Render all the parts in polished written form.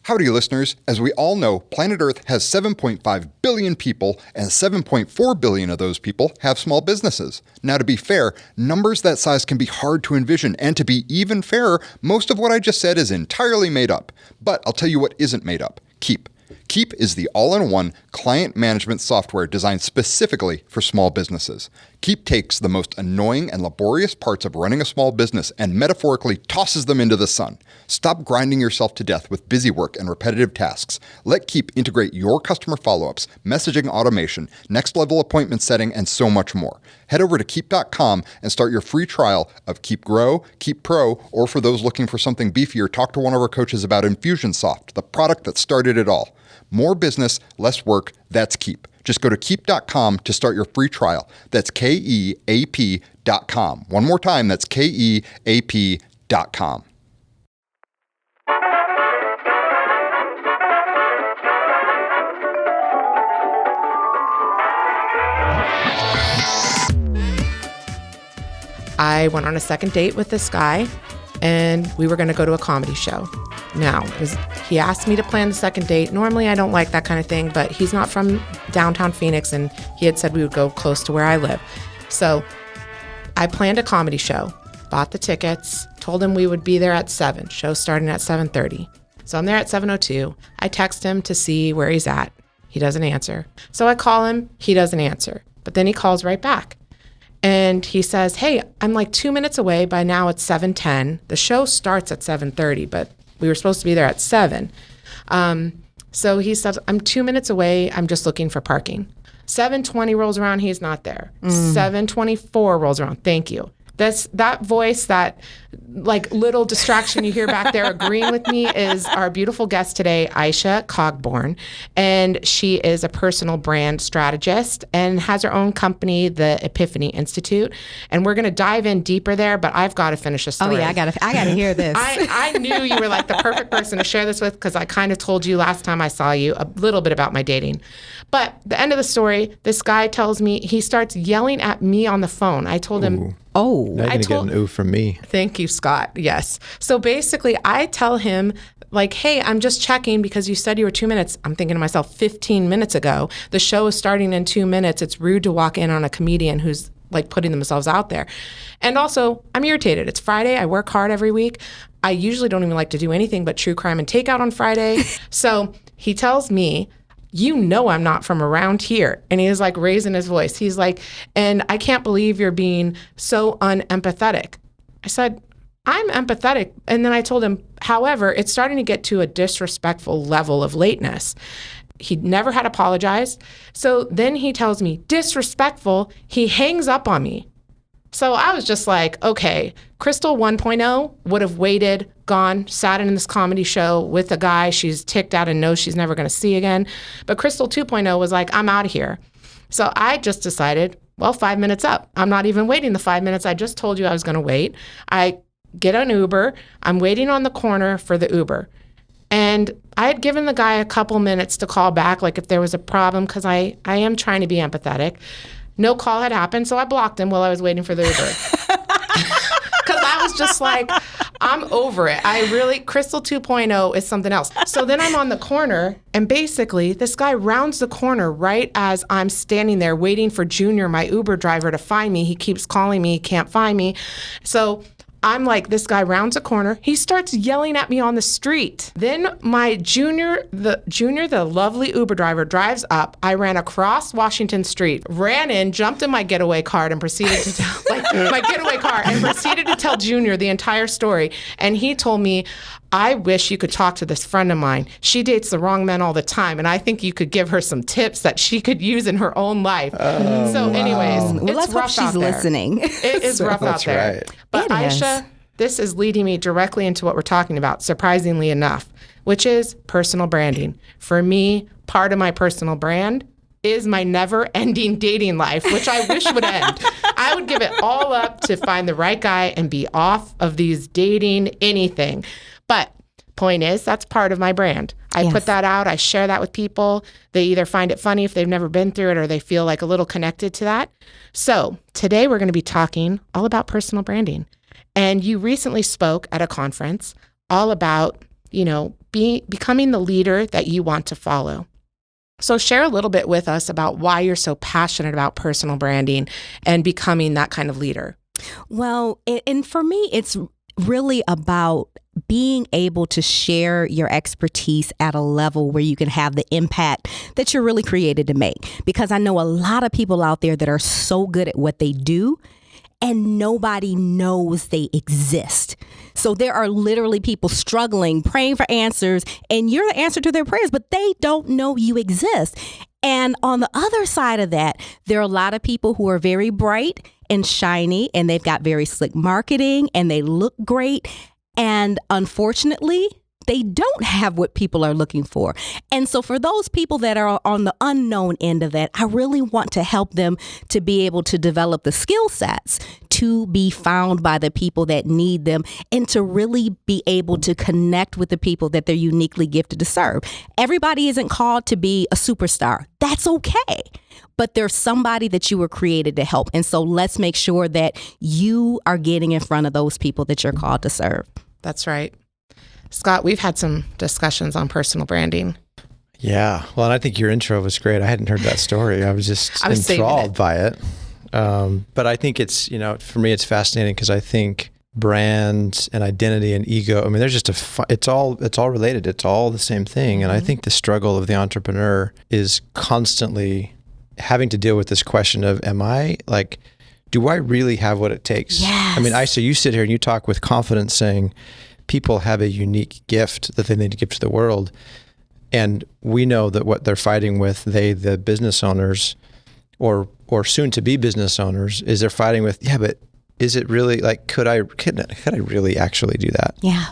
Howdy, listeners. As we all know, planet Earth has 7.5 billion people, and 7.4 billion of those people have small businesses. Now, to be fair, numbers that size can be hard to envision, and to be even fairer, most of what I just said is entirely made up. But I'll tell you what isn't made up. Keap. Keap is the all-in-one client management software designed specifically for small businesses. Keap takes the most annoying and laborious parts of running a small business and metaphorically tosses them into the sun. Stop grinding yourself to death with busy work and repetitive tasks. Let Keap integrate your customer follow-ups, messaging automation, next-level appointment setting, and so much more. Head over to Keap.com and start your free trial of Keap Grow, Keap Pro, or for those looking for something beefier, talk to one of our coaches about Infusionsoft, the product that started it all. More business, less work, that's Keap. Just go to Keap.com to start your free trial. That's Keap.com. One more time, that's Keap.com. I went on a second date with this guy, and we were going to go to a comedy show. Now, he asked me to plan the second date. Normally, I don't like that kind of thing, but he's not from downtown Phoenix, and he had said we would go close to where I live. So I planned a comedy show, bought the tickets, told him we would be there at 7, show starting at 7:30. So I'm there at 7:02. I text him to see where he's at. He doesn't answer. So I call him. He doesn't answer. But then he calls right back. And he says, hey, I'm like 2 minutes away. By now it's 7:10. The show starts at 7:30, but we were supposed to be there at 7. So he says, I'm 2 minutes away. I'm just looking for parking. 7:20 rolls around. He's not there. 7:24 rolls around. Thank you. That voice, that like little distraction you hear back there agreeing with me is our beautiful guest today, Isha Cogborn. And she is a personal brand strategist and has her own company, the Epiphany Institute. And we're going to dive in deeper there, but I've got to finish a story. Oh yeah, I got to hear this. I knew you were like the perfect person to share this with because I kind of told you last time I saw you a little bit about my dating. But the end of the story, this guy tells me, he starts yelling at me on the phone. I told him, now you're going to get an ooh from me. Thank you, Scott. Yes. So basically, I tell him, like, hey, I'm just checking because you said you were 2 minutes. I'm thinking to myself, 15 minutes ago. The show is starting in 2 minutes. It's rude to walk in on a comedian who's like putting themselves out there. And also, I'm irritated. It's Friday. I work hard every week. I usually don't even like to do anything but true crime and takeout on Friday. So he tells me, you know I'm not from around here. And he is like raising his voice. He's like, and I can't believe you're being so unempathetic. I said, I'm empathetic. And then I told him, however, it's starting to get to a disrespectful level of lateness. He never had apologized. So then he tells me, disrespectful. He hangs up on me. So I was just like, okay, Crystal 1.0 would have waited, gone, sat in this comedy show with a guy she's ticked out and knows she's never going to see again. But Crystal 2.0 was like, I'm out of here. So I just decided, well, 5 minutes up. I'm not even waiting the 5 minutes. I just told you I was going to wait. I get an Uber. I'm waiting on the corner for the Uber. And I had given the guy a couple minutes to call back, like if there was a problem, because I am trying to be empathetic. No call had happened, so I blocked him while I was waiting for the Uber. Because I was just like, I'm over it. Crystal 2.0 is something else. So then I'm on the corner, and basically this guy rounds the corner right as I'm standing there waiting for Junior, my Uber driver, to find me. He keeps calling me, he can't find me. So I'm like, this guy rounds a corner. He starts yelling at me on the street. Then my Junior, the lovely Uber driver, drives up. I ran across Washington Street, ran in, jumped in my getaway car, and proceeded to tell Junior the entire story. And he told me, I wish you could talk to this friend of mine. She dates the wrong men all the time, and I think you could give her some tips that she could use in her own life. Anyways, well, let's hope she's listening. It is rough out there. Right. But Isha, this is leading me directly into what we're talking about, surprisingly enough, which is personal branding. For me, part of my personal brand is my never-ending dating life, which I wish would end. I would give it all up to find the right guy and be off of these dating anything. But point is, that's part of my brand. I put that out. I share that with people. They either find it funny if they've never been through it or they feel like a little connected to that. So today we're going to be talking all about personal branding. And you recently spoke at a conference all about, becoming the leader that you want to follow. So share a little bit with us about why you're so passionate about personal branding and becoming that kind of leader. Well, and for me, it's really about being able to share your expertise at a level where you can have the impact that you're really created to make. Because I know a lot of people out there that are so good at what they do, and nobody knows they exist. So there are literally people struggling, praying for answers, and you're the answer to their prayers, but they don't know you exist. And on the other side of that, there are a lot of people who are very bright and shiny, and they've got very slick marketing, and they look great. And unfortunately, they don't have what people are looking for. And so for those people that are on the unknown end of that, I really want to help them to be able to develop the skill sets to be found by the people that need them and to really be able to connect with the people that they're uniquely gifted to serve. Everybody isn't called to be a superstar. That's okay. But there's somebody that you were created to help. And so let's make sure that you are getting in front of those people that you're called to serve. That's right. Scott, we've had some discussions on personal branding. Yeah. Well, and I think your intro was great. I hadn't heard that story. I was just enthralled by it. But I think it's, for me, it's fascinating because I think brand and identity and ego, I mean, there's just it's all related. It's all the same thing. And I think the struggle of the entrepreneur is constantly having to deal with this question of, do I really have what it takes? Yes. I mean, Isha, you sit here and you talk with confidence saying, people have a unique gift that they need to give to the world. And we know that what they're fighting with, the business owners or soon to be business owners, is they're fighting with, but is it really could I really actually do that? Yeah.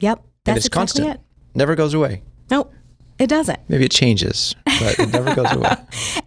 Yep. That's and it's exactly constant. it. Never goes away. Nope. It doesn't. Maybe it changes, but it never goes away.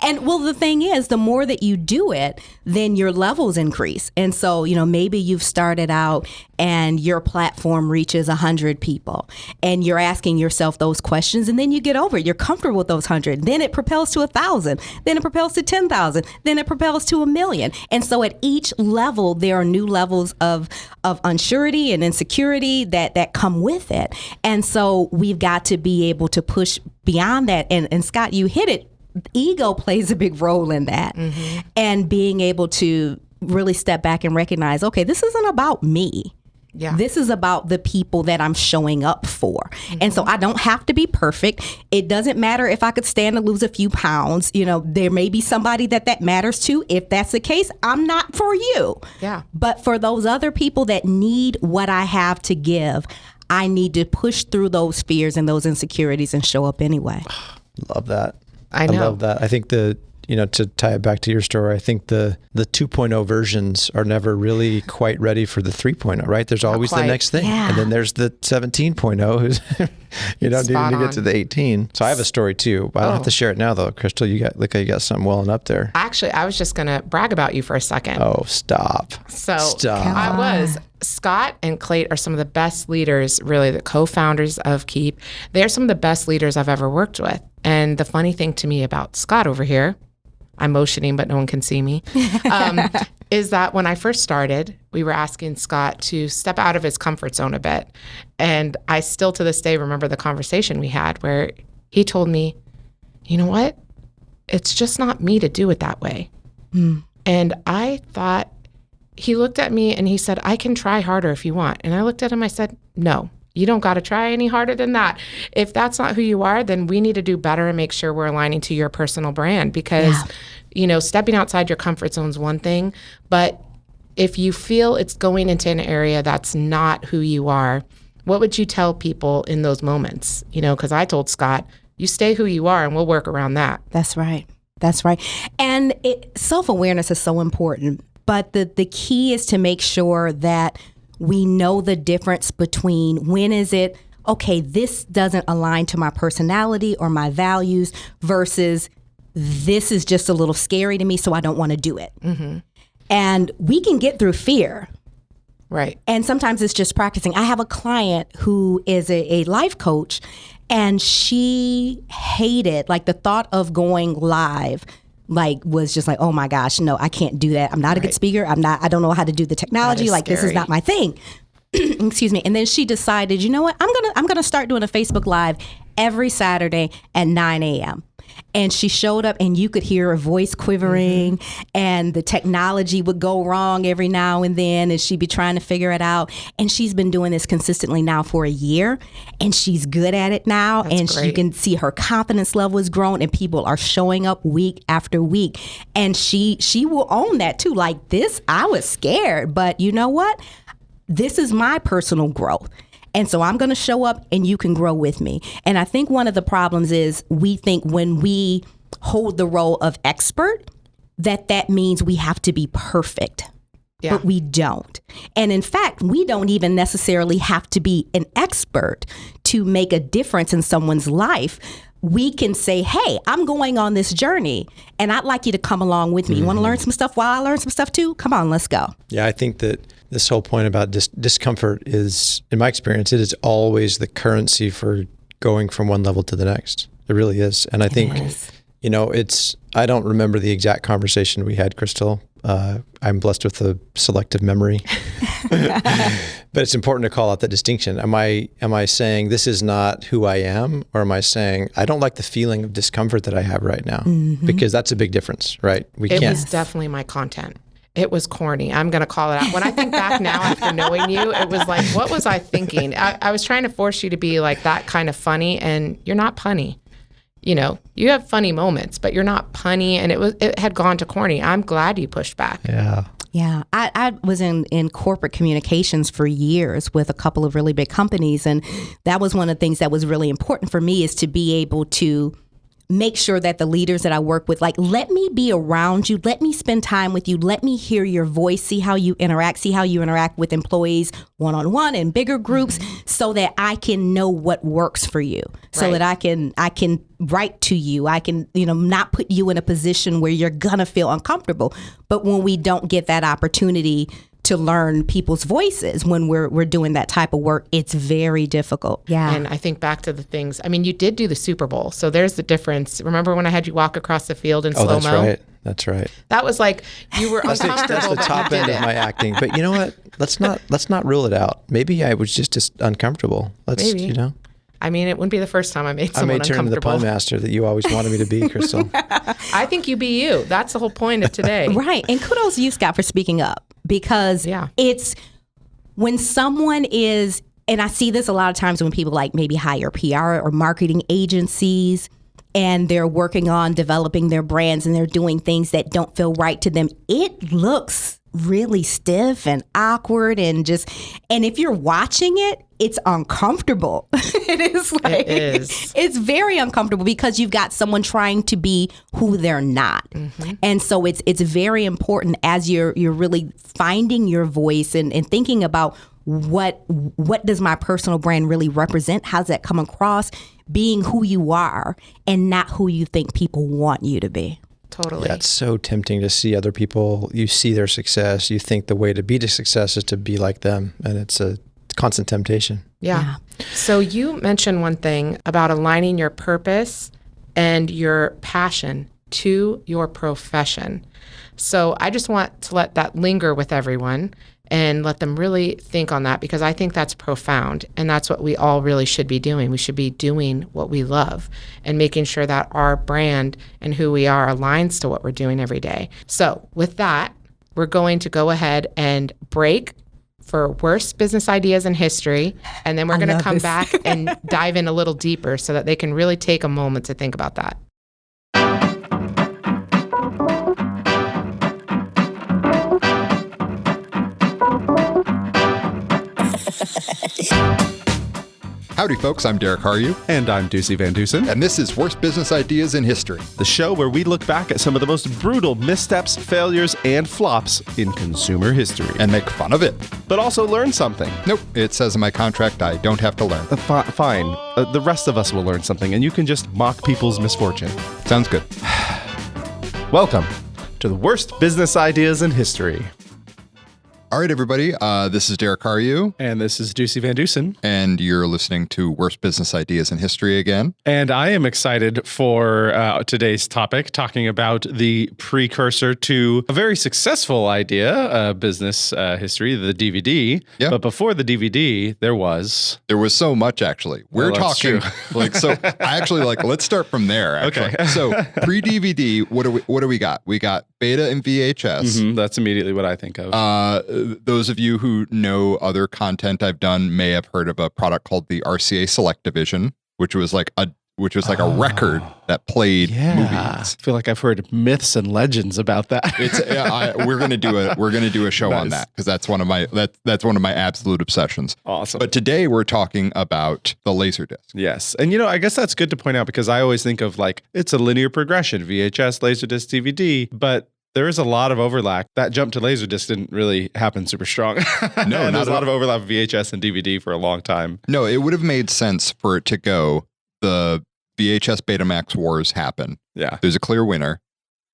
And well, the thing is, the more that you do it, then your levels increase. And so, maybe you've started out and your platform reaches 100 people and you're asking yourself those questions, and then you get over it. You're comfortable with those 100. Then it propels to 1,000. Then it propels to 10,000. Then it propels to 1,000,000. And so at each level, there are new levels of unsurety and insecurity that come with it. And so we've got to be able to push beyond that. And Scott, you hit it. Ego plays a big role in that. Mm-hmm. And being able to really step back and recognize, okay, this isn't about me. Yeah. This is about the people that I'm showing up for. Mm-hmm. And so I don't have to be perfect. It doesn't matter if I could stand to lose a few pounds. There may be somebody that matters to. If that's the case, I'm not for you. Yeah. But for those other people that need what I have to give, I need to push through those fears and those insecurities and show up anyway. Love that. I know. I love that. I think to tie it back to your story, I think the 2.0 versions are never really quite ready for the 3.0, right? There's always the next thing. Yeah. And then there's the 17.0 who's, needing to get to the 18. So I have a story too, but I don't have to share it now though. Crystal, you got something welling up there. Actually, I was just going to brag about you for a second. Oh, stop. Scott and Clayt are some of the best leaders, really, the co-founders of Keap. They're some of the best leaders I've ever worked with. And the funny thing to me about Scott over here, I'm motioning, but no one can see me, is that when I first started, we were asking Scott to step out of his comfort zone a bit. And I still to this day remember the conversation we had where he told me, you know what? It's just not me to do it that way. Mm. And I thought, he looked at me and he said, I can try harder if you want. And I looked at him, I said, no, you don't got to try any harder than that. If that's not who you are, then we need to do better and make sure we're aligning to your personal brand because, stepping outside your comfort zone is one thing, but if you feel it's going into an area that's not who you are, what would you tell people in those moments? Because I told Scott, you stay who you are and we'll work around that. That's right. That's right. And self-awareness is so important. But the key is to make sure that we know the difference between when is it, okay, this doesn't align to my personality or my values versus this is just a little scary to me, so I don't want to do it. Mm-hmm. And we can get through fear. Right. And sometimes it's just practicing. I have a client who is a life coach, and she hated the thought of going live. Was just oh my gosh, no, I can't do that. I'm not a good speaker. I don't know how to do the technology. This is not my thing. excuse me. And then she decided, you know what? I'm gonna start doing a Facebook Live every Saturday at 9 a.m. And she showed up, and you could hear her voice quivering, and the technology would go wrong every now and then, and she'd be trying to figure it out. And she's been doing this consistently now for a year, and she's good at it now. That's great. You can see her confidence level has grown, and people are showing up week after week. And she will own that too. Like, this, I was scared, but you know what? This is my personal growth. And so I'm going to show up, and you can grow with me. And I think one of the problems is we think when we hold the role of expert, that means we have to be perfect. Yeah. But we don't. And in fact, we don't even necessarily have to be an expert to make a difference in someone's life. We can say, hey, I'm going on this journey, and I'd like you to come along with me. You want to learn some stuff while I learn some stuff too? Come on, let's go. Yeah, I think that this whole point about discomfort is, in my experience, it is always the currency for going from one level to the next. It really is. And I think, I don't remember the exact conversation we had, Crystal. I'm blessed with a selective memory. But it's important to call out that distinction. Am I saying this is not who I am, or am I saying I don't like the feeling of discomfort that I have right now? Because that's a big difference, right? It was definitely my content. It was corny. I'm going to call it out. When I think back now after knowing you, it was like, what was I thinking? I was trying to force you to be like that kind of funny, and you're not punny. You have funny moments, but you're not punny, and it had gone to corny. I'm glad you pushed back. Yeah. Yeah. I was in corporate communications for years with a couple of really big companies, and that was one of the things that was really important for me, is to be able to make sure that the leaders that I work with, like, let me be around you, let me spend time with you, let me hear your voice, see how you interact with employees one-on-one and bigger groups, so that I can know what works for you, so that I can write to you, I can, not put you in a position where you're gonna feel uncomfortable. But when we don't get that opportunity to learn people's voices when we're doing that type of work, it's very difficult. Yeah. And I think back to the things, you did do the Super Bowl, so there's the difference. Remember when I had you walk across the field in slow-mo? That's right. That was like, you were uncomfortable. That's the top end of my acting. But you know what? Let's not rule it out. Maybe I was just uncomfortable. Maybe. It wouldn't be the first time I made someone uncomfortable. I may turn into the pun master that you always wanted me to be, Crystal. I think you be you. That's the whole point of today. Right. And kudos to you, Scott, for speaking up, because it's when someone is, and I see this a lot of times when people like maybe hire PR or marketing agencies, and they're working on developing their brands, and they're doing things that don't feel right to them. It looks really stiff and awkward, and if you're watching it, it's uncomfortable. It is. It's very uncomfortable, because you've got someone trying to be who they're not. And so it's very important, as you're really finding your voice and thinking about what does my personal brand really represent? How's that come across? Being who you are and not who you think people want you to be. Totally. Yeah, it's so tempting to see other people. You see their success. You think the way to be to success is to be like them. And it's a constant temptation. Yeah. So you mentioned one thing about aligning your purpose and your passion to your profession. So I just want to let that linger with everyone and let them really think on that, because I think that's profound, and that's what we all really should be doing. We should be doing what we love and making sure that our brand and who we are aligns to what we're doing every day. So with that, we're going to go ahead and break for worst business ideas in history, and then we're going to come back and dive in a little deeper so that they can really take a moment to think about that. Howdy, folks. I'm Derek Haryu. And I'm Ducey Van Dusen. And this is Worst Business Ideas in History, the show where we look back at some of the most brutal missteps, failures, and flops in consumer history. And make fun of it. But also learn something. Nope. It says in my contract I don't have to learn. Fine. The rest of us will learn something, and you can just mock people's misfortune. Sounds good. Welcome to the Worst Business Ideas in History. All right, everybody. This is Derek Carew. And this is Ducey Van Dusen. And you're listening to Worst Business Ideas in History again. And I am excited for today's topic, talking about the precursor to a very successful idea, business history, the DVD. Yep. But before the DVD, there was so much, actually. We're talking let's start from there, actually. Okay. So pre-DVD, what do we got? We got beta and VHS. Mm-hmm, that's immediately what I think of. Those of you who know other content I've done may have heard of a product called the RCA Select Division, which was like a record that played movies. I feel like I've heard myths and legends about that. We're gonna do a show on that because that's one of my absolute obsessions. Awesome. But today we're talking about the Laserdisc. Yes, and I guess that's good to point out because I always think of like it's a linear progression: VHS, Laserdisc, DVD, but there is a lot of overlap. That jump to Laserdisc didn't really happen super strong. No, there's a lot of overlap of VHS and DVD for a long time. No, it would have made sense for it to go. The VHS Betamax wars happen. Yeah. There's a clear winner.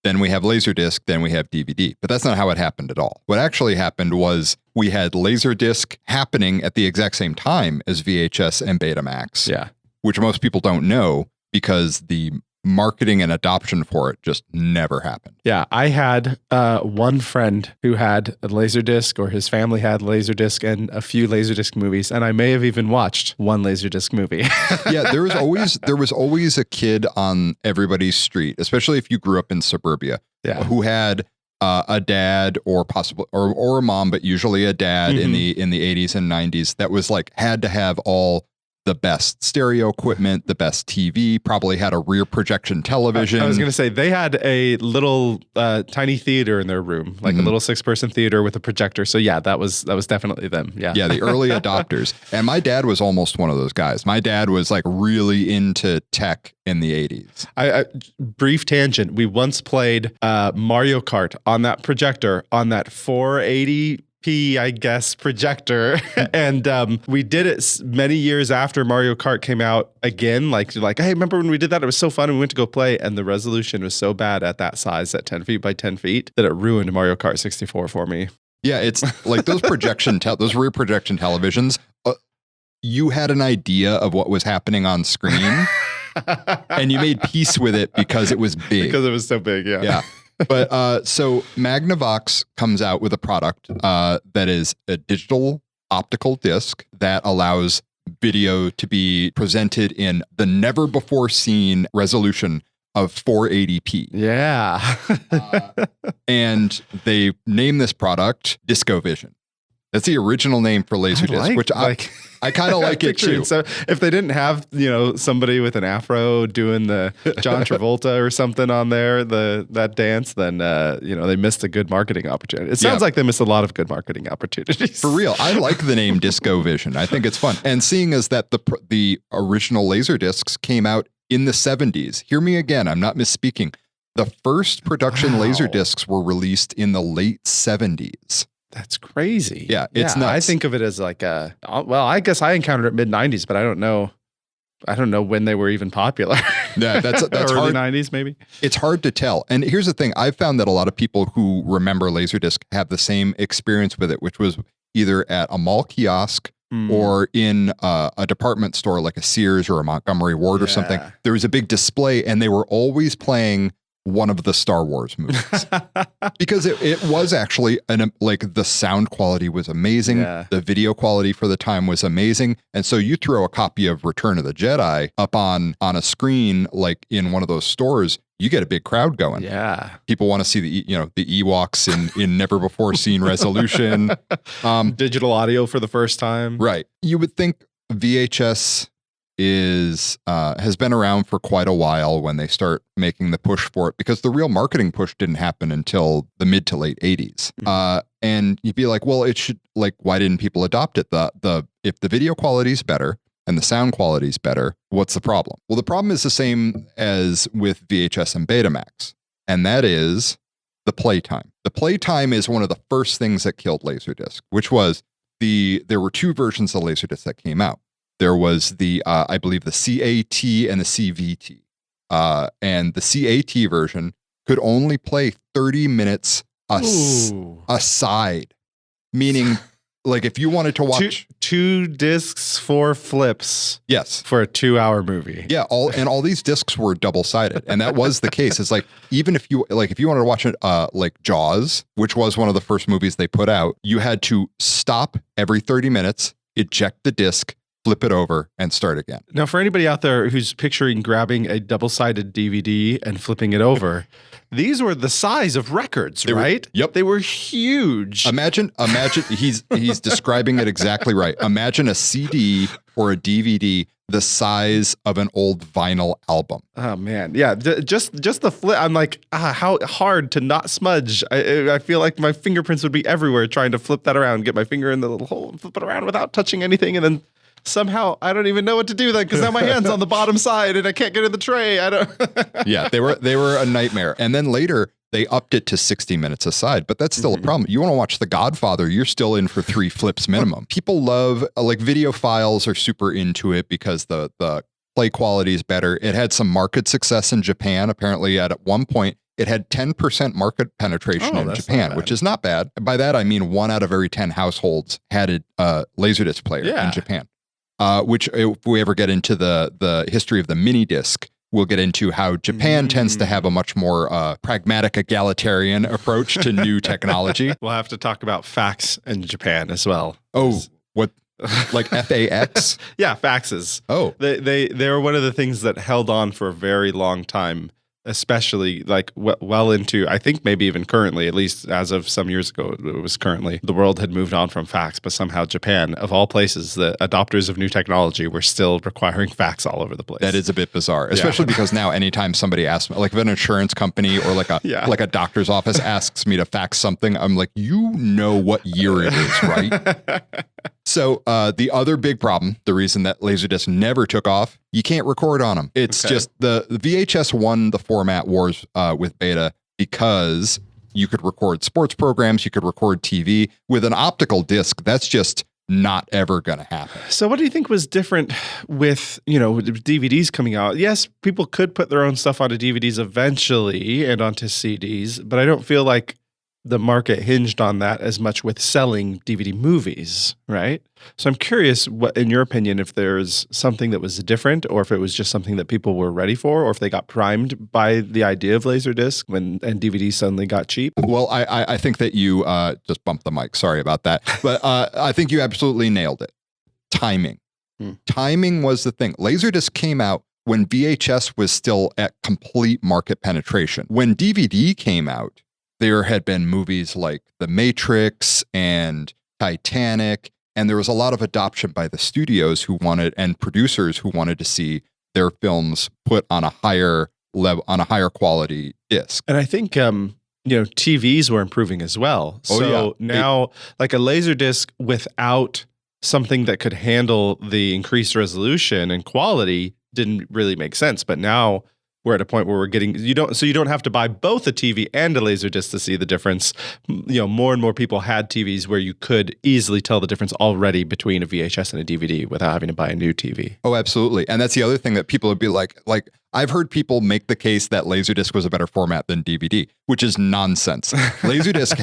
Then we have Laserdisc. Then we have DVD. But that's not how it happened at all. What actually happened was we had Laserdisc happening at the exact same time as VHS and Betamax. Yeah. Which most people don't know because the marketing and adoption for it just never happened. Yeah, I had one friend who had a Laserdisc, or his family had Laserdisc and a few Laserdisc movies, and I may have even watched one Laserdisc movie. Yeah, there was always a kid on everybody's street, especially if you grew up in suburbia, who had a dad or possibly or a mom, but usually a dad in the 80s and 90s that was like had to have all the best stereo equipment, the best TV, probably had a rear projection television. I was going to say they had a little tiny theater in their room, like a little 6-person theater with a projector. So yeah, that was definitely them. Yeah. Yeah, the early adopters. And my dad was almost one of those guys. My dad was like really into tech in the 80s. I brief tangent. We once played Mario Kart on that projector on that 480 I guess, projector. And we did it many years after Mario Kart came out again. Like, hey, remember when we did that? It was so fun. And we went to go play. And the resolution was so bad at that size, at 10 feet by 10 feet, that it ruined Mario Kart 64 for me. Yeah, it's like those those rear projection televisions. You had an idea of what was happening on screen and you made peace with it because it was big. Because it was so big, yeah. Yeah. But so Magnavox comes out with a product that is a digital optical disc that allows video to be presented in the never before seen resolution of 480p. Yeah. And they name this product DiscoVision. That's the original name for Laserdisc, which I kind of like it too. So if they didn't have, somebody with an afro doing the John Travolta or something on there, that dance, then, they missed a good marketing opportunity. It sounds like they missed a lot of good marketing opportunities. For real. I like the name DiscoVision. I think it's fun. And seeing as that the original Laserdiscs came out in the 70s, hear me again, I'm not misspeaking. The first production Laserdiscs were released in the late 70s. That's crazy. Yeah, it's nuts. I think of it as like I guess I encountered it mid-90s, but I don't know when they were even popular. Yeah, that's early hard. 90s maybe. It's hard to tell. And here's the thing. I've found that a lot of people who remember Laserdisc have the same experience with it, which was either at a mall kiosk or in a department store like a Sears or a Montgomery Ward or something. There was a big display and they were always playing one of the Star Wars movies because it was actually the sound quality was amazing. Yeah. The video quality for the time was amazing. And so you throw a copy of Return of the Jedi up on a screen, like in one of those stores, you get a big crowd going. Yeah. People want to see the Ewoks in never before seen resolution. Digital audio for the first time. Right. You would think VHS has been around for quite a while when they start making the push for it, because the real marketing push didn't happen until the mid to late 80s. And you'd be like, well, it should, why didn't people adopt it? If the video quality is better and the sound quality is better, what's the problem? Well, the problem is the same as with VHS and Betamax, and that is the playtime. The playtime is one of the first things that killed Laserdisc, which was there were two versions of Laserdisc that came out. There was I believe the CAT and the CVT. And the CAT version could only play 30 minutes a side. meaning like if you wanted to watch two discs, 4 flips. Yes. For a 2-hour movie. Yeah. All these discs were double-sided. And that was the case. It's like, even if you wanted to watch it, like Jaws, which was one of the first movies they put out, you had to stop every 30 minutes, eject the disc, flip it over, and start again. Now, for anybody out there who's picturing grabbing a double-sided DVD and flipping it over, these were the size of records, right? Yep. They were huge. Imagine he's describing it exactly right. Imagine a CD or a DVD the size of an old vinyl album. Oh man. Yeah. Just the flip. I'm like, how hard to not smudge. I feel like my fingerprints would be everywhere trying to flip that around, get my finger in the little hole and flip it around without touching anything. And then somehow I don't even know what to do then because now my hand's on the bottom side and I can't get in the tray. I don't. Yeah, they were a nightmare. And then later they upped it to 60 minutes a side, but that's still a problem. You want to watch The Godfather, you're still in for 3 flips minimum. People love like video files are super into it because the play quality is better. It had some market success in Japan. Apparently at one point it had 10% market penetration in Japan, which is not bad. By that I mean 1 out of every 10 households had a Laserdisc player in Japan. Which if we ever get into the history of the mini disc, we'll get into how Japan tends to have a much more pragmatic, egalitarian approach to new technology. We'll have to talk about fax in Japan as well. Oh, what? Like FAX? Yeah, faxes. Oh. They were one of the things that held on for a very long time, especially like well into, I think maybe even currently, at least as of some years ago, it was currently, the world had moved on from fax, but somehow Japan, of all places, the adopters of new technology were still requiring fax all over the place. That is a bit bizarre, especially because now anytime somebody asks me, like if an insurance company or like a doctor's office asks me to fax something, I'm like, you know what year it is, right? So the other big problem, the reason that Laserdisc never took off, you can't record on them. It's just the VHS won the format wars with Beta because you could record sports programs, you could record TV. With an optical disc, that's just not ever going to happen. So what do you think was different with, DVDs coming out? Yes, people could put their own stuff onto DVDs eventually and onto CDs, but I don't feel like the market hinged on that as much with selling DVD movies, right? So I'm curious, what, in your opinion, if there's something that was different, or if it was just something that people were ready for, or if they got primed by the idea of Laserdisc and DVD suddenly got cheap. Well, I think that you just bumped the mic. Sorry about that. But I think you absolutely nailed it. Timing. Timing was the thing. Laserdisc came out when VHS was still at complete market penetration. When DVD came out, there had been movies like The Matrix and Titanic, and there was a lot of adoption by the studios who wanted, and producers who wanted to see their films put on a higher level, on a higher quality disc. And I think, TVs were improving as well. So now, like a Laserdisc without something that could handle the increased resolution and quality didn't really make sense. But now we're at a point where we're getting, you don't have to buy both a TV and a Laserdisc to see the difference. More and more people had TVs where you could easily tell the difference already between a VHS and a DVD without having to buy a new TV. Oh, absolutely. And that's the other thing that people would be like I've heard people make the case that Laserdisc was a better format than DVD, which is nonsense. Laserdisc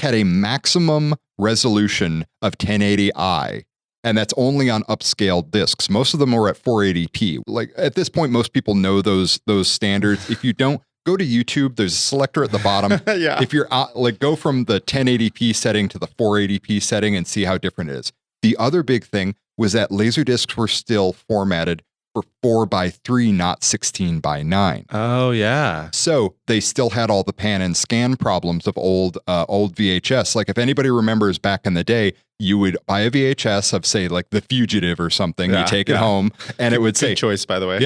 had a maximum resolution of 1080i. And that's only on upscaled discs. Most of them were at 480p. Like at this point, most people know those standards. If you don't, go to YouTube. There's a selector at the bottom. If you're go from the 1080p setting to the 480p setting and see how different it is. The other big thing was that Laserdiscs were still formatted for 4:3, not 16:9. Oh yeah. So they still had all the pan and scan problems of old VHS. Like if anybody remembers back in the day, you would buy a VHS of say like The Fugitive or something. You take it home and it would say, good choice by the way.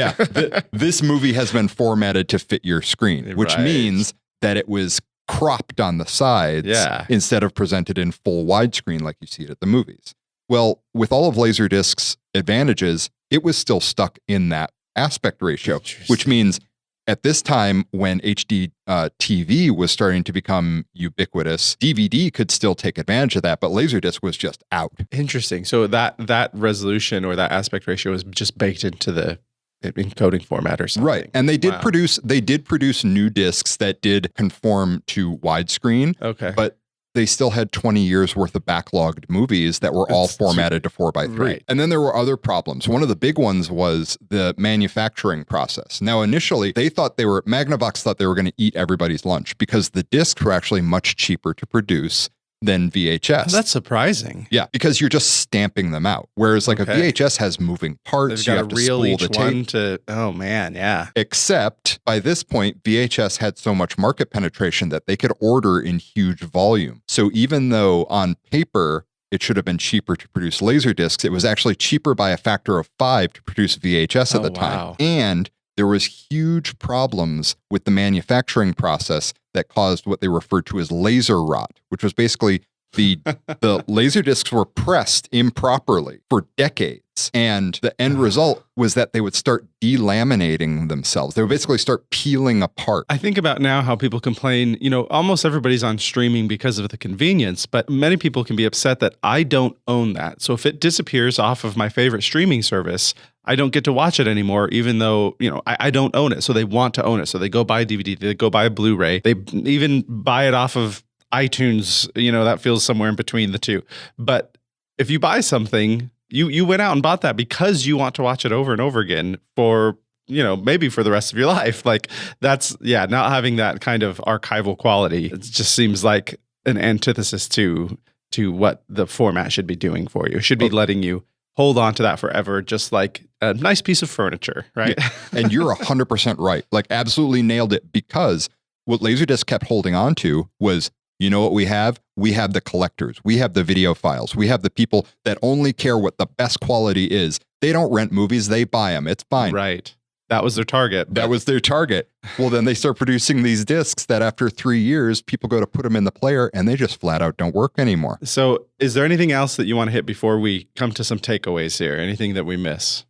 This movie has been formatted to fit your screen, which means that it was cropped on the sides instead of presented in full widescreen like you see it at the movies. Well, with all of Laserdisc's advantages, it was still stuck in that aspect ratio, which means at this time when HD TV was starting to become ubiquitous, DVD could still take advantage of that, but Laserdisc was just out. Interesting. So that resolution or that aspect ratio was just baked into the encoding format or something. Right. And they did produce new discs that did conform to widescreen. Okay. But they still had 20 years worth of backlogged movies that were all formatted to 4:3. Right. And then there were other problems. One of the big ones was the manufacturing process. Now, initially, Magnavox thought they were going to eat everybody's lunch because the discs were actually much cheaper to produce than VHS. That's surprising. Yeah, because you're just stamping them out. Whereas like a VHS has moving parts. They've got you have to to reel spool each the one tape. to, oh man, yeah. Except by this point, VHS had so much market penetration that they could order in huge volume. So even though on paper, it should have been cheaper to produce laser discs, it was actually cheaper by a factor of 5 to produce VHS at the time. And there was huge problems with the manufacturing process that caused what they referred to as laser rot, which was basically the laser discs were pressed improperly for decades. And the end result was that they would start delaminating themselves. They would basically start peeling apart. I think about now how people complain, almost everybody's on streaming because of the convenience, but many people can be upset that I don't own that. So if it disappears off of my favorite streaming service, I don't get to watch it anymore, even though, I don't own it. So they want to own it. So they go buy a DVD, they go buy a Blu-ray, they even buy it off of iTunes, that feels somewhere in between the two. But if you buy something, you went out and bought that because you want to watch it over and over again for, maybe for the rest of your life. Like that's, not having that kind of archival quality. It just seems like an antithesis to what the format should be doing for you. It should be letting you hold on to that forever, just like a nice piece of furniture, right? Yeah. And you're 100% right. Like absolutely nailed it, because what Laserdisc kept holding on to was, you know what we have? We have the collectors. We have the video files. We have the people that only care what the best quality is. They don't rent movies. They buy them. It's fine. Right. That was their target. That was their target. Well, then they start producing these discs that after 3 years, people go to put them in the player and they just flat out don't work anymore. So is there anything else that you want to hit before we come to some takeaways here? Anything that we miss?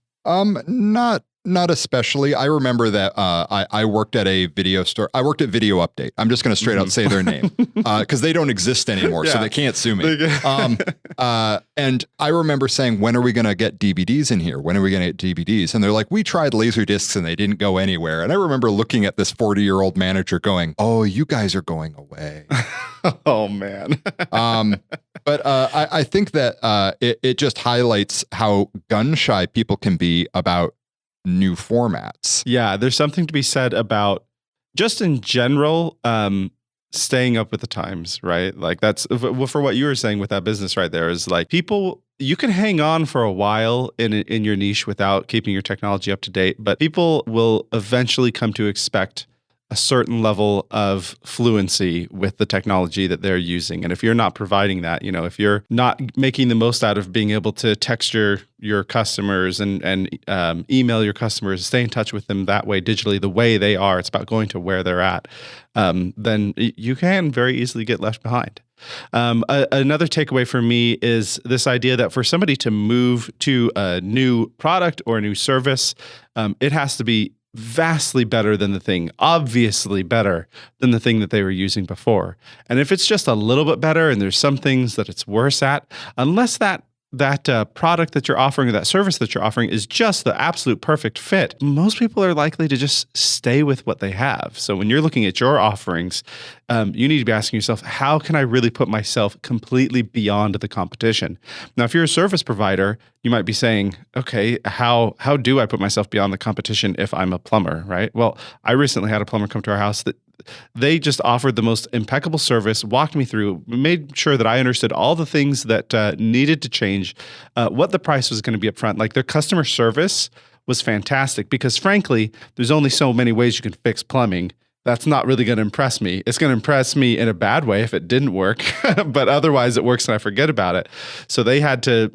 Not especially. I remember that I worked at a video store. I worked at Video Update. I'm just going to straight out say their name because they don't exist anymore, so they can't sue me. And I remember saying, when are we going to get DVDs in here? When are we going to get DVDs? And they're like, we tried Laserdiscs and they didn't go anywhere. And I remember looking at this 40-year-old manager going, oh, you guys are going away. Oh, man. But I think that it just highlights how gun-shy people can be about new formats. Yeah, there's something to be said about just in general staying up with the times, right? Like that's for what you were saying with that business right there is like people, you can hang on for a while in your niche without keeping your technology up to date, but people will eventually come to expect a certain level of fluency with the technology that they're using. And if you're not providing that, if you're not making the most out of being able to text your customers and email your customers, stay in touch with them that way digitally, the way they are, it's about going to where they're at, then you can very easily get left behind. Another takeaway for me is this idea that for somebody to move to a new product or a new service, it has to be vastly better than the thing, obviously better than the thing that they were using before. And if it's just a little bit better and there's some things that it's worse at, unless that product that you're offering or that service that you're offering is just the absolute perfect fit, most people are likely to just stay with what they have. So when you're looking at your offerings, you need to be asking yourself, how can I really put myself completely beyond the competition? Now, if you're a service provider, you might be saying, okay, how do I put myself beyond the competition if I'm a plumber, right? Well, I recently had a plumber come to our house that they just offered the most impeccable service, walked me through, made sure that I understood all the things that needed to change, what the price was going to be up front. Like their customer service was fantastic because frankly, there's only so many ways you can fix plumbing. That's not really going to impress me. It's going to impress me in a bad way if it didn't work, but otherwise it works and I forget about it. So they had to,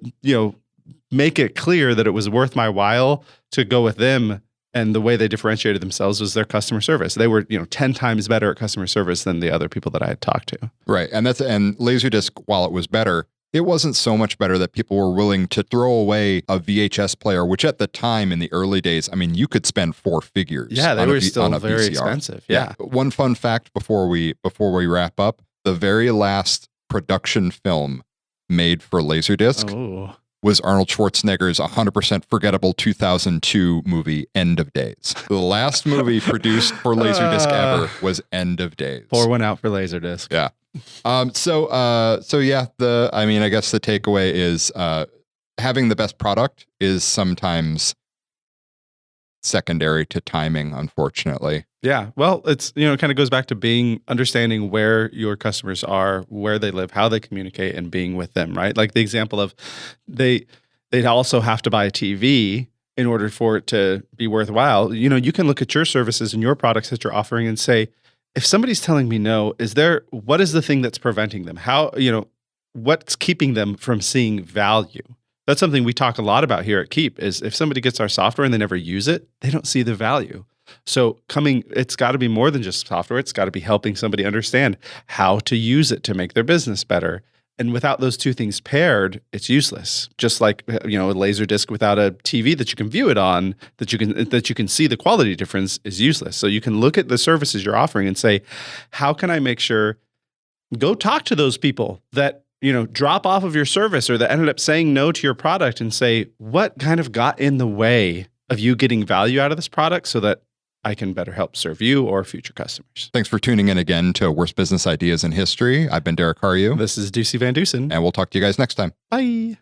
make it clear that it was worth my while to go with them. And the way they differentiated themselves was their customer service. They were, 10 times better at customer service than the other people that I had talked to. Right. And Laserdisc, while it was better, it wasn't so much better that people were willing to throw away a VHS player, which at the time in the early days, I mean, you could spend 4 figures. Yeah, they were still very expensive. Yeah. One fun fact before we wrap up, the very last production film made for Laserdisc was Arnold Schwarzenegger's 100% forgettable 2002 movie, End of Days. The last movie produced for Laserdisc ever was End of Days. Pour one out for Laserdisc. Yeah. So yeah, I guess the takeaway is having the best product is sometimes secondary to timing, unfortunately. Yeah. Well, it's, kind of goes back to understanding where your customers are, where they live, how they communicate, and being with them, right? Like the example of they'd also have to buy a TV in order for it to be worthwhile. You can look at your services and your products that you're offering and say, if somebody's telling me no, what is the thing that's preventing them? What's keeping them from seeing value? That's something we talk a lot about here at Keap, is if somebody gets our software and they never use it, they don't see the value. So it's got to be more than just software. It's got to be helping somebody understand how to use it to make their business better. And without those two things paired, it's useless. Just like, a laser disc without a TV that you can view it on, that you can see the quality difference, is useless. So you can look at the services you're offering and say, how can I make sure, go talk to those people that drop off of your service or that ended up saying no to your product, and say, what kind of got in the way of you getting value out of this product so that I can better help serve you or future customers. Thanks for tuning in again to Worst Business Ideas in History. I've been Derek Haryu. This is Ducey Van Dusen. And we'll talk to you guys next time. Bye.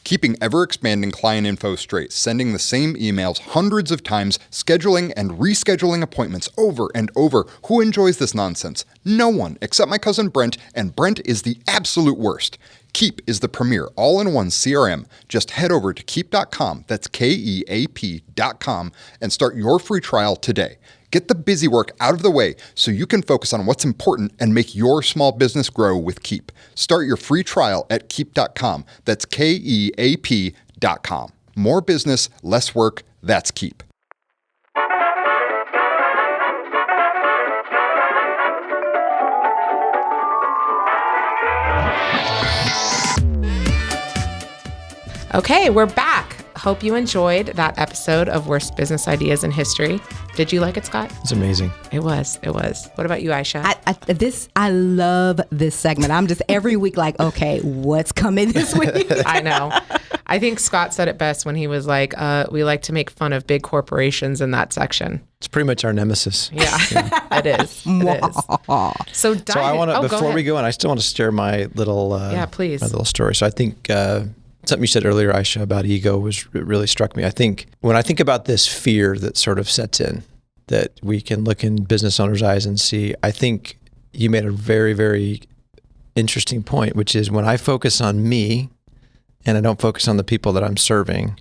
Keeping ever-expanding client info straight, sending the same emails hundreds of times, scheduling and rescheduling appointments over and over. Who enjoys this nonsense? No one, except my cousin Brent, and Brent is the absolute worst. Keap is the premier all-in-one CRM. Just head over to keap.com, that's Keap.com, and start your free trial today. Get the busy work out of the way so you can focus on what's important and make your small business grow with Keap. Start your free trial at Keap.com. That's Keap.com. More business, less work. That's Keap. Okay, we're back. Hope you enjoyed that episode of Worst Business Ideas in History. Did you like it, Scott? It's amazing. It was. What about you, Aisha? I love this segment. I'm just every week like, okay, what's coming this week? I know. I think Scott said it best when he was like, we like to make fun of big corporations in that section. It's pretty much our nemesis. Yeah, it is. It is. So I want to, before we go in, I still want to share my little, please. My little story. So I think something you said earlier, Aisha, about ego really struck me. I think when I think about this fear that sort of sets in, that we can look in business owners' eyes and see, I think you made a very, very interesting point, which is when I focus on me and I don't focus on the people that I'm serving,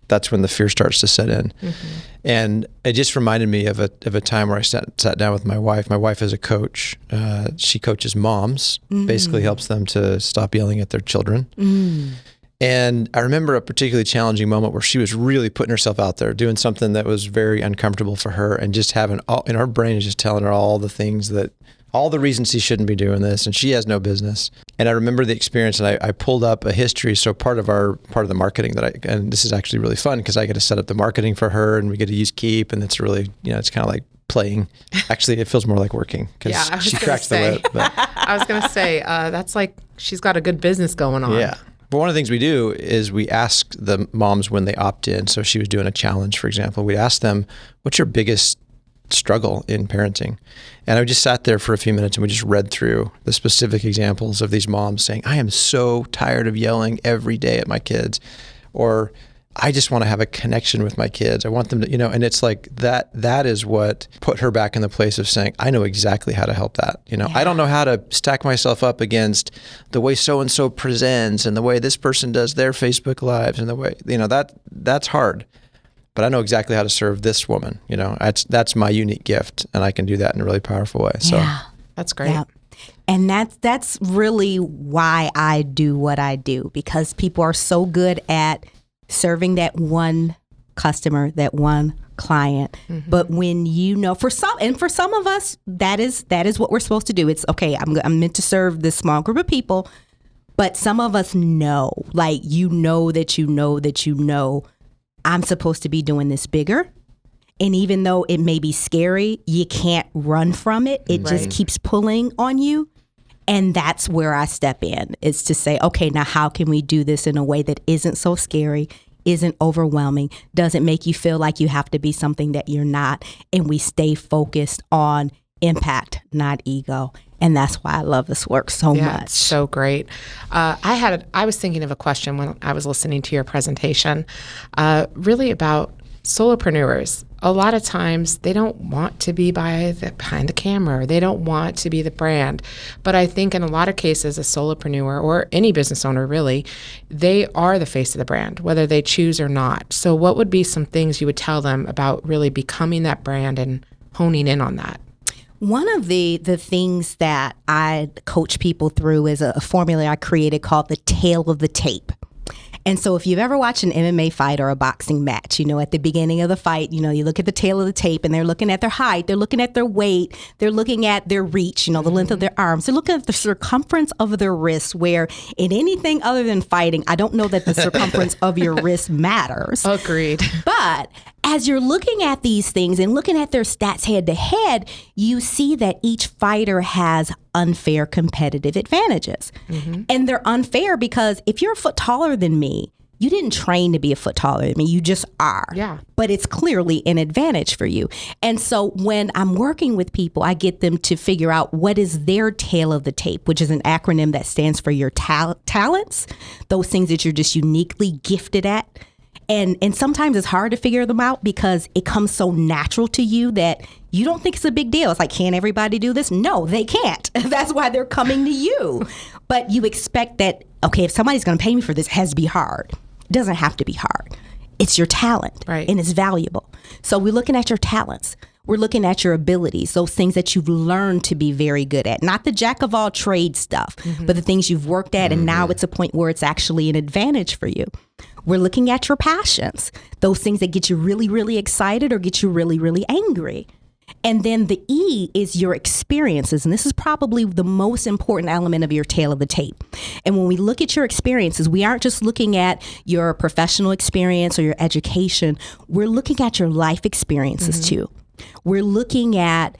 that's when the fear starts to set in. Mm-hmm. And it just reminded me of a time where I sat down with my wife. My wife is a coach. She coaches moms, basically helps them to stop yelling at their children. And I remember a particularly challenging moment where she was really putting herself out there, doing something that was very uncomfortable for her, and just having in her brain is just telling her all the things all the reasons she shouldn't be doing this, and she has no business. And I remember the experience, and I pulled up a history. So part of the marketing and this is actually really fun because I get to set up the marketing for her, and we get to use Keap, and it's really, it's kind of like playing. Actually, it feels more like working because she cracks the whip. But I was going to say, that's like she's got a good business going on. Yeah. But one of the things we do is we ask the moms when they opt in. So she was doing a challenge, for example. We asked them, what's your biggest struggle in parenting? And I just sat there for a few minutes and we just read through the specific examples of these moms saying, I am so tired of yelling every day at my kids, or I just want to have a connection with my kids. I want them to, and it's like that is what put her back in the place of saying, I know exactly how to help that. I don't know how to stack myself up against the way so-and-so presents and the way this person does their Facebook lives and the way, that's hard. But I know exactly how to serve this woman. That's my unique gift, and I can do that in a really powerful way. So that's great. Yeah. And that's really why I do what I do, because people are so good at serving that one customer, that one client. Mm-hmm. But when for some of us, that is what we're supposed to do. It's okay. I'm meant to serve this small group of people, but some of us know, like I'm supposed to be doing this bigger. And even though it may be scary, you can't run from it. It just keeps pulling on you. And that's where I step in, is to say, okay, now how can we do this in a way that isn't so scary, isn't overwhelming, doesn't make you feel like you have to be something that you're not, and we stay focused on impact, not ego. And that's why I love this work so much. It's so great. I was thinking of a question when I was listening to your presentation, really about solopreneurs. A lot of times they don't want to be behind the camera. They don't want to be the brand. But I think in a lot of cases, a solopreneur or any business owner really, they are the face of the brand, whether they choose or not. So what would be some things you would tell them about really becoming that brand and honing in on that? One of the things that I coach people through is a formula I created called the tail of the tape. And so if you've ever watched an MMA fight or a boxing match, at the beginning of the fight, you look at the tail of the tape and they're looking at their height, they're looking at their weight, they're looking at their reach, the length of their arms, they're looking at the circumference of their wrists, where in anything other than fighting, I don't know that the circumference of your wrist matters. Agreed. But as you're looking at these things and looking at their stats head to head, you see that each fighter has unfair competitive advantages. Mm-hmm. And they're unfair because if you're a foot taller than me, you didn't train to be a foot taller than me. You just are. Yeah. But it's clearly an advantage for you. And so when I'm working with people, I get them to figure out what is their tail of the tape, which is an acronym that stands for your talents, those things that you're just uniquely gifted at. And sometimes it's hard to figure them out because it comes so natural to you that you don't think it's a big deal. It's like, can everybody do this? No, they can't. That's why they're coming to you. But you expect that, okay, if somebody's going to pay me for this, it has to be hard. It doesn't have to be hard. It's your talent, right? And it's valuable. So we're looking at your talents. We're looking at your abilities, those things that you've learned to be very good at, not the jack of all trades stuff, but the things you've worked at. And now it's a point where it's actually an advantage for you. We're looking at your passions, those things that get you really, really excited or get you really, really angry. And then the E is your experiences. And this is probably the most important element of your tail of the tape. And when we look at your experiences, we aren't just looking at your professional experience or your education. We're looking at your life experiences too. We're looking at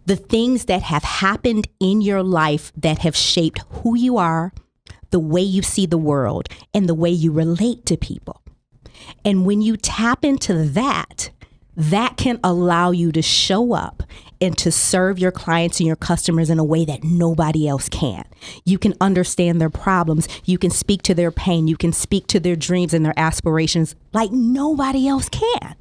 the things that have happened in your life that have shaped who you are, the way you see the world, and the way you relate to people. And when you tap into that can allow you to show up and to serve your clients and your customers in a way that nobody else can. You can understand their problems. You can speak to their pain. You can speak to their dreams and their aspirations like nobody else can.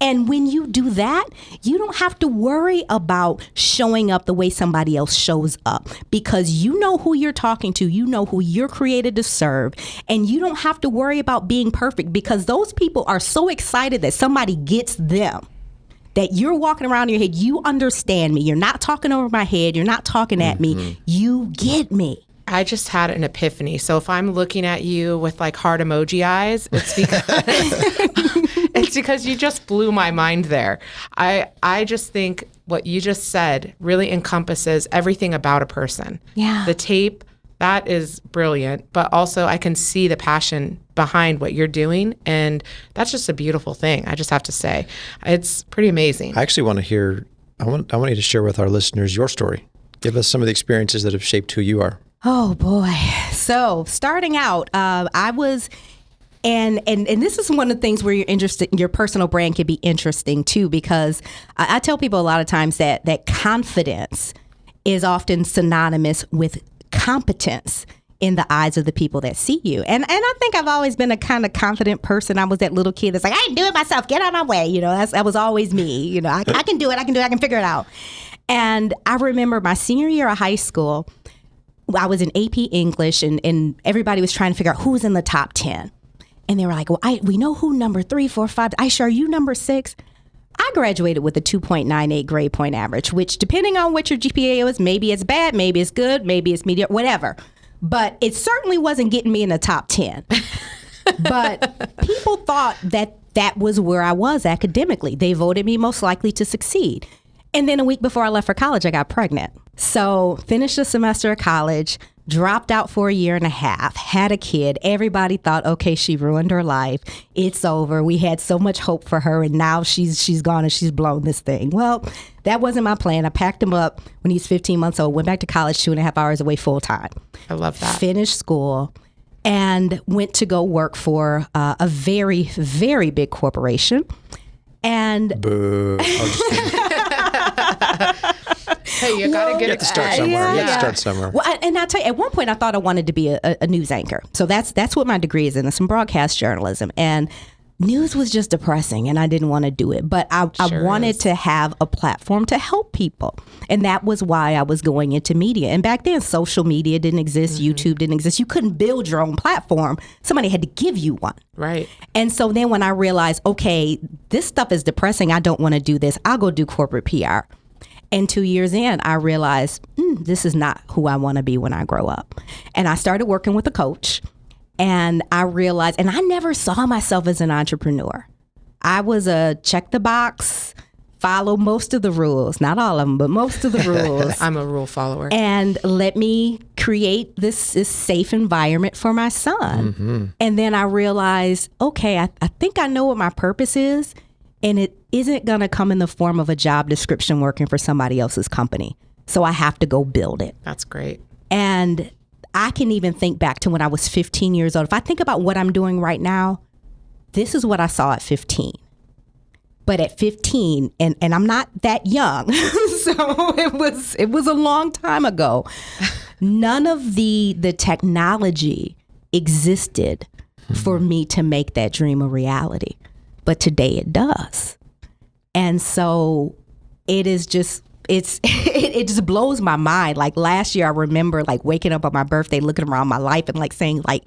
And when you do that, you don't have to worry about showing up the way somebody else shows up, because you know who you're talking to, you know who you're created to serve, and you don't have to worry about being perfect, because those people are so excited that somebody gets them, that you're walking around in your head, you understand me, you're not talking over my head, you're not talking at me, you get me. I just had an epiphany. So if I'm looking at you with like heart emoji eyes, it's because you just blew my mind there. I just think what you just said really encompasses everything about a person. Yeah. The tape, that is brilliant, but also I can see the passion behind what you're doing, and that's just a beautiful thing. I just have to say, it's pretty amazing. I actually want to hear. I want you to share with our listeners your story. Give us some of the experiences that have shaped who you are. Oh boy. So starting out, I was, and this is one of the things where your personal brand can be interesting too, because I tell people a lot of times that confidence is often synonymous with competence in the eyes of the people that see you. And I think I've always been a kind of confident person. I was that little kid that's like, I can do it myself, get out of my way. That was always me. I can do it, I can figure it out. And I remember my senior year of high school, I was in AP English, and everybody was trying to figure out who was in the top 10. And they were like, well, we know who number 3, 4, 5. Aisha, are you number 6? I graduated with a 2.98 grade point average, which depending on what your GPA is, maybe it's bad, maybe it's good, maybe it's mediocre, whatever. But it certainly wasn't getting me in the top 10. But people thought that was where I was academically. They voted me most likely to succeed. And then a week before I left for college, I got pregnant. So finished a semester of college, dropped out for a year and a half, had a kid. Everybody thought, okay, she ruined her life. It's over. We had so much hope for her, and now she's gone and she's blown this thing. Well, that wasn't my plan. I packed him up when he was 15 months old, went back to college 2.5 hours away full time. I love that. Finished school and went to go work for a very, very big corporation. And boo. Hey, you got to get to start somewhere. You have to start somewhere. Well, and I'll tell you, at one point I thought I wanted to be a news anchor. So that's what my degree is in. It's in broadcast journalism. And news was just depressing and I didn't want to do it. But I wanted to have a platform to help people. And that was why I was going into media. And back then, social media didn't exist. YouTube didn't exist. You couldn't build your own platform. Somebody had to give you one. Right. And so then when I realized, okay, this stuff is depressing. I don't want to do this. I'll go do corporate PR. And 2 years in, I realized this is not who I want to be when I grow up. And I started working with a coach. And I realized, and I never saw myself as an entrepreneur. I was a check the box, follow most of the rules, not all of them, but most of the rules. I'm a rule follower. And let me create this safe environment for my son. And then I realized, okay, I think I know what my purpose is. And it isn't going to come in the form of a job description working for somebody else's company. So I have to go build it. That's great. And I can even think back to when I was 15 years old. If I think about what I'm doing right now, this is what I saw at 15. But at 15, and I'm not that young, so it was a long time ago. None of the technology existed for me to make that dream a reality. But today it does. And so it is just, it just blows my mind. Like last year, I remember like waking up on my birthday, looking around my life and like saying like,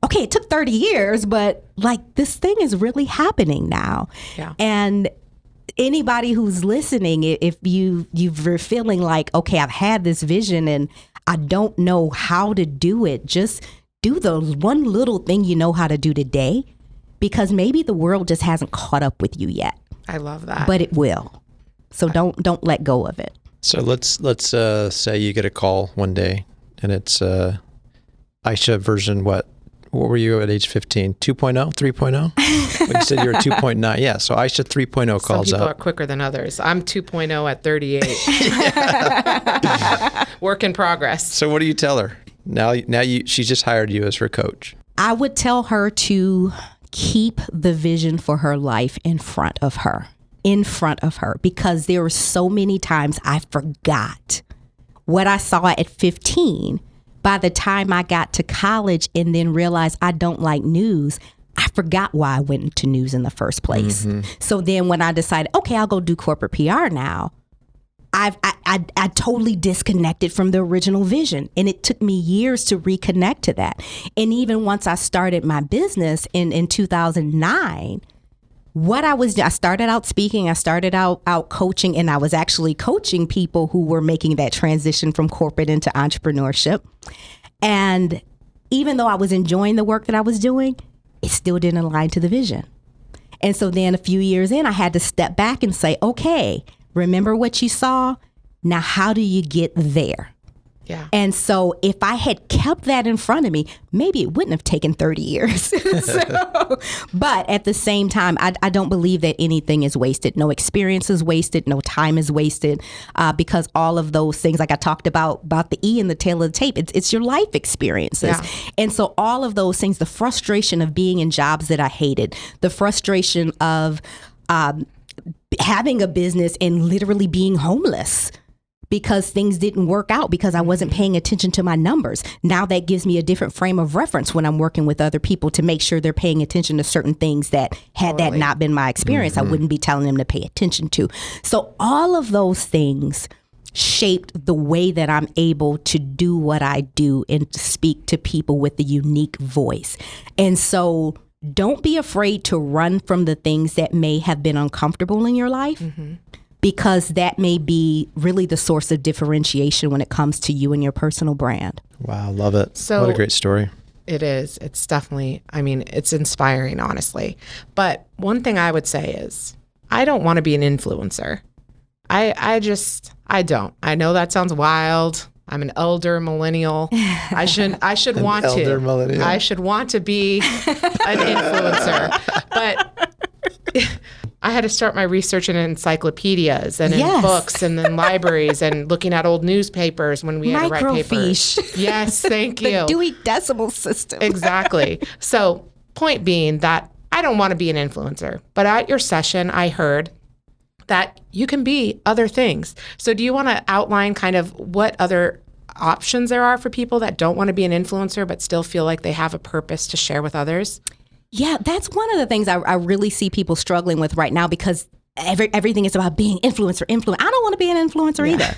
okay, it took 30 years, but like this thing is really happening now. Yeah. And anybody who's listening, if you're feeling like, okay, I've had this vision and I don't know how to do it, just do the one little thing you know how to do today, because maybe the world just hasn't caught up with you yet. I love that. But it will. So don't let go of it. So let's say you get a call one day and it's Isha version what were you at age 15? 2.0, 3.0? Well, you said you were 2.9. Yeah, so Isha 3.0 calls Some people up. are quicker than others. I'm 2.0 at 38. Work in progress. So what do you tell her? Now she just hired you as her coach. I would tell her to keep the vision for her life in front of her, because there were so many times I forgot what I saw at 15. By the time I got to college and then realized I don't like news, I forgot why I went into news in the first place. So then when I decided, okay, I'll go do corporate PR now, I totally disconnected from the original vision. And it took me years to reconnect to that. And even once I started my business in 2009, I started out speaking, I started out coaching, and I was actually coaching people who were making that transition from corporate into entrepreneurship. And even though I was enjoying the work that I was doing, it still didn't align to the vision. And so then a few years in, I had to step back and say, okay, remember what you saw? Now, how do you get there? Yeah. And so if I had kept that in front of me, maybe it wouldn't have taken 30 years. But at the same time, I don't believe that anything is wasted. No experience is wasted. No time is wasted, because all of those things, like I talked about the E in the tail of the tape, it's your life experiences. Yeah. And so all of those things, the frustration of being in jobs that I hated, the frustration of having a business and literally being homeless because things didn't work out because I wasn't paying attention to my numbers. Now that gives me a different frame of reference when I'm working with other people to make sure they're paying attention to certain things that had that not been my experience, I wouldn't be telling them to pay attention to. So all of those things shaped the way that I'm able to do what I do and to speak to people with a unique voice. And so don't be afraid to run from the things that may have been uncomfortable in your life, because that may be really the source of differentiation when it comes to you and your personal brand. Wow, love it. So what a great story. It is. It's definitely, it's inspiring, honestly. But one thing I would say is, I don't want to be an influencer. I don't. I know that sounds wild. I'm an elder millennial. I should want to. Millennial. I should want to be an influencer. But I had to start my research in encyclopedias and in books and in libraries and looking at old newspapers when we had to write papers. Yes, thank you. The Dewey Decimal System. Exactly. So point being that I don't want to be an influencer. But at your session, I heard that you can be other things. So do you want to outline kind of what other options there are for people that don't want to be an influencer but still feel like they have a purpose to share with others? Yeah, that's one of the things I really see people struggling with right now, because everything is about being influencer. I don't want to be an influencer either.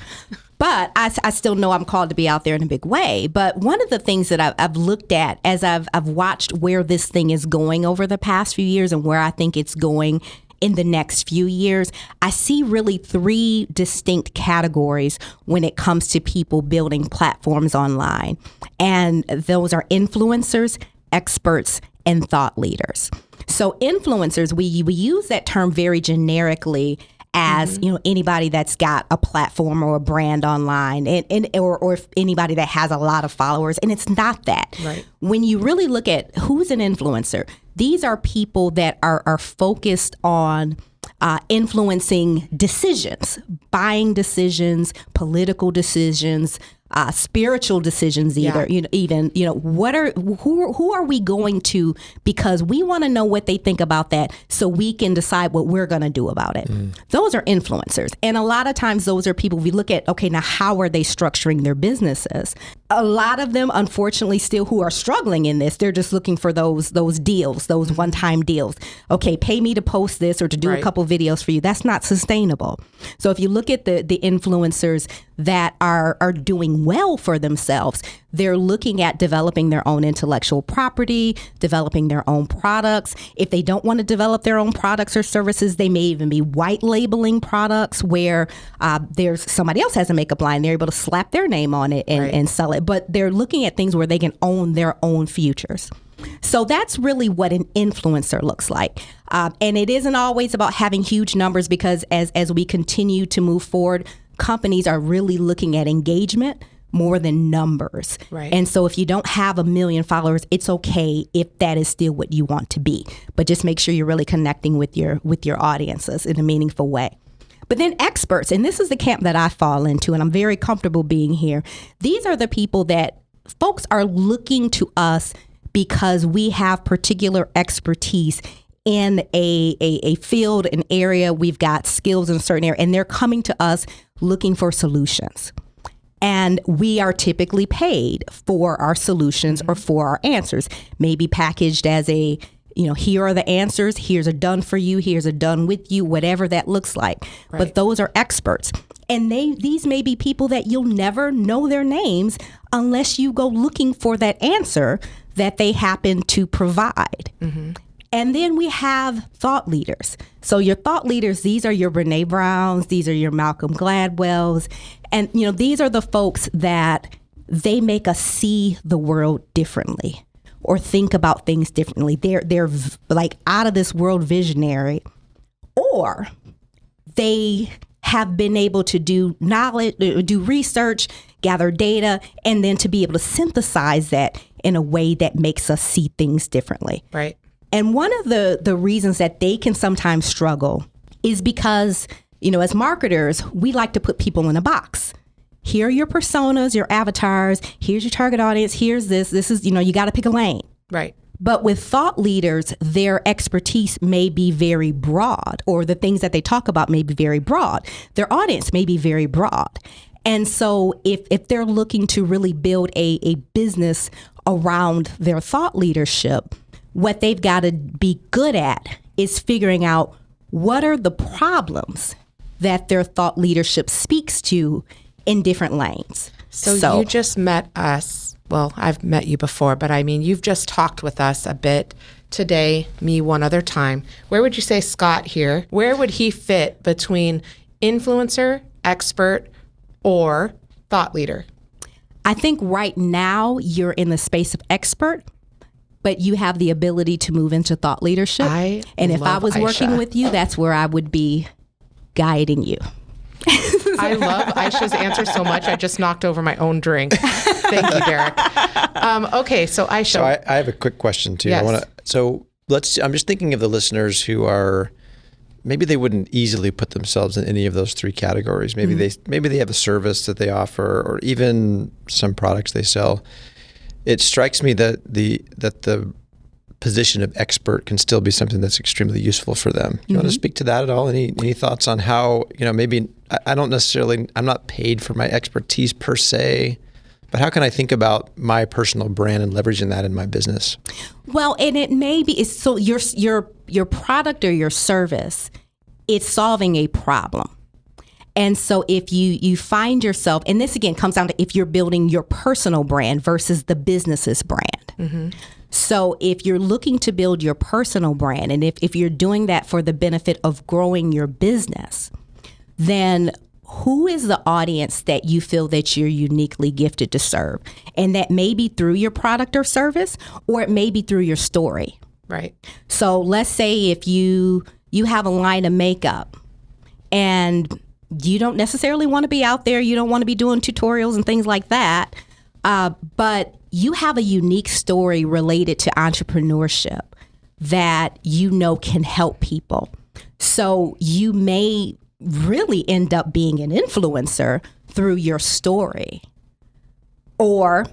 But I still know I'm called to be out there in a big way. But one of the things that I've looked at as I've watched where this thing is going over the past few years and where I think it's going in the next few years, I see really 3 distinct categories when it comes to people building platforms online. And those are influencers, experts, and thought leaders. So influencers, we use that term very generically as anybody that's got a platform or a brand online, or if anybody that has a lot of followers, and it's not that. Right. When you really look at who's an influencer, these are people that are focused on influencing decisions, buying decisions, political decisions, spiritual decisions, who are we going to, because we want to know what they think about that so we can decide what we're going to do about it. Those are influencers. And a lot of times those are people we look at, okay, now how are they structuring their businesses? A lot of them, unfortunately, still who are struggling in this, they're just looking for those deals, those one-time deals. Okay, pay me to post this or to do a couple videos for you. That's not sustainable. So if you look at the influencers that are doing well for themselves, they're looking at developing their own intellectual property, developing their own products. If they don't want to develop their own products or services, they may even be white labeling products where there's somebody else has a makeup line. They're able to slap their name on it and sell it. But they're looking at things where they can own their own futures. So that's really what an influencer looks like. And it isn't always about having huge numbers, because as we continue to move forward, companies are really looking at engagement more than numbers. Right. And so if you don't have 1 million followers, it's okay if that is still what you want to be. But just make sure you're really connecting with your audiences in a meaningful way. But then experts, and this is the camp that I fall into, and I'm very comfortable being here. These are the people that folks are looking to us because we have particular expertise in a field, an area. We've got skills in a certain area, and they're coming to us looking for solutions. And we are typically paid for our solutions or for our answers, maybe packaged as a, here are the answers, here's a done for you, here's a done with you, whatever that looks like. Right. But those are experts. And these may be people that you'll never know their names unless you go looking for that answer that they happen to provide. And then we have thought leaders. So your thought leaders, these are your Brene Browns, these are your Malcolm Gladwells. And, these are the folks that they make us see the world differently or think about things differently. They're like out of this world visionary, or they have been able to do knowledge, do research, gather data, and then to be able to synthesize that in a way that makes us see things differently. Right. And one of the reasons that they can sometimes struggle is because, as marketers, we like to put people in a box. Here are your personas, your avatars. Here's your target audience. Here's this. This is, you got to pick a lane. Right. But with thought leaders, their expertise may be very broad, or the things that they talk about may be very broad. Their audience may be very broad. And so if they're looking to really build a business around their thought leadership, what they've got to be good at is figuring out what are the problems that their thought leadership speaks to in different lanes. So you just met us. Well, I've met you before, but I mean, you've just talked with us a bit today, me one other time. Where would you say Scott here, where would he fit between influencer, expert, or thought leader? I think right now you're in the space of expert, but you have the ability to move into thought leadership. And if I was working with you, that's where I would be guiding you. I love Aisha's answer so much. I just knocked over my own drink. Thank you, Derek. Okay, so Aisha. So I have a quick question too. Yes. I'm just thinking of the listeners who are, maybe they wouldn't easily put themselves in any of those 3 categories. Maybe they have a service that they offer, or even some products they sell. It strikes me that the position of expert can still be something that's extremely useful for them. You want to speak to that at all? Any thoughts on how, maybe I don't necessarily, I'm not paid for my expertise per se, but how can I think about my personal brand and leveraging that in my business? Well, and it may be, so your product or your service, it's solving a problem. And so if you find yourself, and this again comes down to if you're building your personal brand versus the business's brand. Mm-hmm. So if you're looking to build your personal brand, and if you're doing that for the benefit of growing your business, then who is the audience that you feel that you're uniquely gifted to serve? And that may be through your product or service, or it may be through your story. Right. So let's say if you have a line of makeup and you don't necessarily want to be out there, you don't want to be doing tutorials and things like that, but you have a unique story related to entrepreneurship that can help people. So you may really end up being an influencer through your story. Or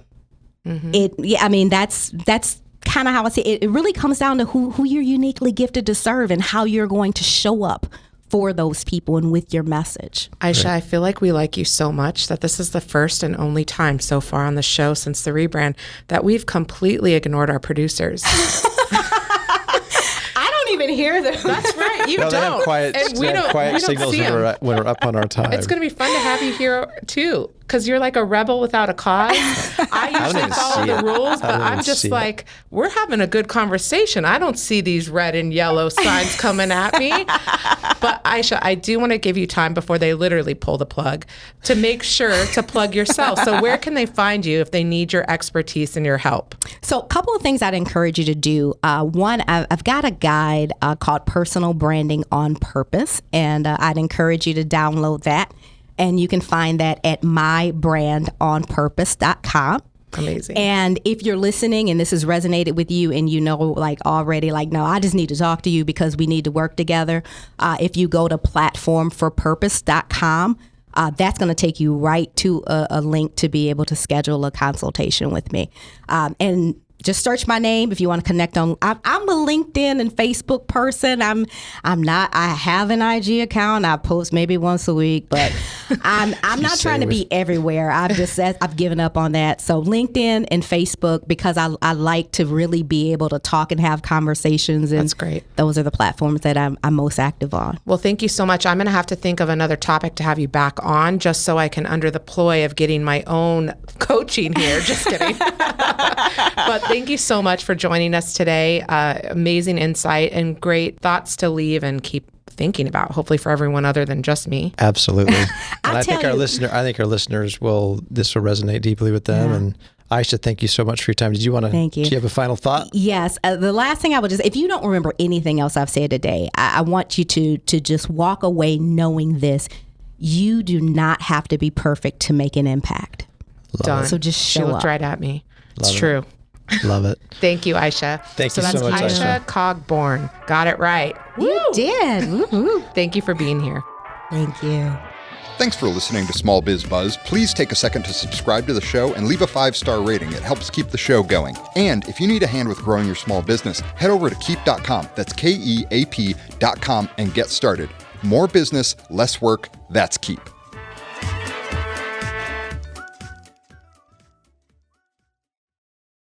that's kind of how I see it. It really comes down to who you're uniquely gifted to serve and how you're going to show up for those people and with your message. Aisha, I feel like we like you so much that this is the first and only time so far on the show since the rebrand that we've completely ignored our producers. I don't even hear them. That's right. You don't. They have quiet, and we don't signals see when we're up on our time. It's going to be fun to have you here too, because you're like a rebel without a cause. I usually follow the rules, but I'm just like, we're having a good conversation. I don't see these red and yellow signs coming at me. But Aisha, I do want to give you time before they literally pull the plug to make sure to plug yourself. So where can they find you if they need your expertise and your help? So a couple of things I'd encourage you to do. One, I've got a guide called Personal Branding on Purpose, and I'd encourage you to download that. And you can find that at mybrandonpurpose.com. Amazing. And if you're listening and this has resonated with you and already no, I just need to talk to you because we need to work together. If you go to platformforpurpose.com, that's going to take you right to a link to be able to schedule a consultation with me. And just search my name if you want to connect on. I'm a LinkedIn and Facebook person. I'm not. I have an IG account. I post maybe once a week, but I'm not trying to be everywhere. I've given up on that. So LinkedIn and Facebook, because I like to really be able to talk and have conversations. And that's great. Those are the platforms that I'm most active on. Well, thank you so much. I'm going to have to think of another topic to have you back on, just so I can, under the ploy of getting my own coaching here. Just kidding. But thank you so much for joining us today. Amazing insight and great thoughts to leave and keep thinking about, hopefully for everyone other than just me. Absolutely. And I think our listeners this will resonate deeply with them. Yeah. And Aisha, thank you so much for your time. Did you want to? Thank you. Do you have a final thought? Yes. The last thing I would if you don't remember anything else I've said today, I want you to just walk away knowing this: you do not have to be perfect to make an impact. Done. So just show up. She looked right at me. It's true. Love it. Thank you, Aisha. Thank you so much, Isha Cogborn. Got it right. You did. Woo-hoo. Thank you for being here. Thank you. Thanks for listening to Small Biz Buzz. Please take a second to subscribe to the show and leave a 5-star rating. It helps keep the show going. And if you need a hand with growing your small business, head over to Keap.com. That's Keap.com and get started. More business, less work. That's Keap.